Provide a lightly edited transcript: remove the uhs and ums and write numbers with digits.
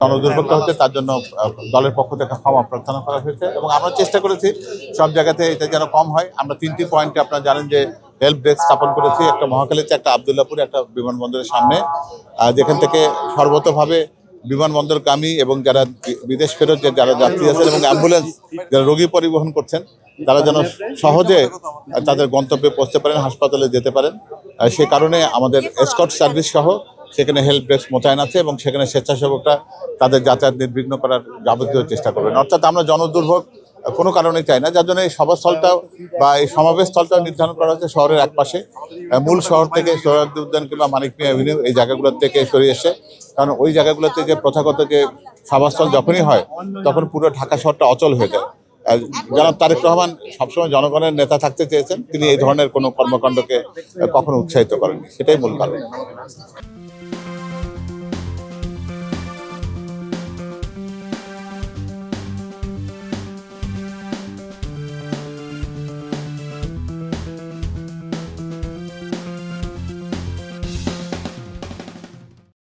জনদুর্ভোগটা হচ্ছে তার জন্য দলের পক্ষ থেকে ক্ষমা প্রার্থনা করা হয়েছে এবং আমরা চেষ্টা করেছি সব জায়গাতে এটা যেন কম হয়। আমরা 3টি পয়েন্টে আপনারা জানেন যে হেল্প ডেস্ক স্থাপন করেছি, একটা মহাখালীতে, একটা আবদুল্লাপুরে, একটা বিমানবন্দরের সামনে, যেখান থেকে সর্বতভাবে বিমানবন্দরগামী এবং যারা বিদেশ ফেরত যারা যাত্রী আছেন এবং অ্যাম্বুলেন্স যারা রোগী পরিবহন করছেন তারা যেন সহজে তাদের গন্তব্যে পৌঁছতে পারেন, হাসপাতালে যেতে পারেন। সে কারণে আমাদের এসকর্ট সার্ভিস সহ সেখানে হেল্প ডেস্ক মোতায়েন আছে এবং সেখানে স্বেচ্ছাসেবকরা তাদের যাতায়াত নির্বিঘ্ন করার যাবতীয় চেষ্টা করবেন। অর্থাৎ আমরা জনদুর্ভোগ কোনো কারণেই চাই না, যার জন্য এই সভাস্থলটাও বা এই সমাবেশ স্থলটাও নির্ধারণ করা হচ্ছে শহরের একপাশে, মূল শহর থেকে সোহরাওয়ার্দী উদ্যান কিংবা মানিক মিয়া এভিনিউ এই জায়গাগুলোর থেকে সরিয়ে এসে, কারণ ওই জায়গাগুলোতে যে প্রথাগত যে সভাস্থল যখনই হয় তখন পুরো ঢাকা শহরটা অচল হয়ে যায়। জনাব তারেক রহমান সবসময় জনগণের নেতা থাকতে চেয়েছেন, তিনি এই ধরনের কোনো কর্মকাণ্ডকে কখনো উৎসাহিত করেননি, সেটাই মূল কারণ।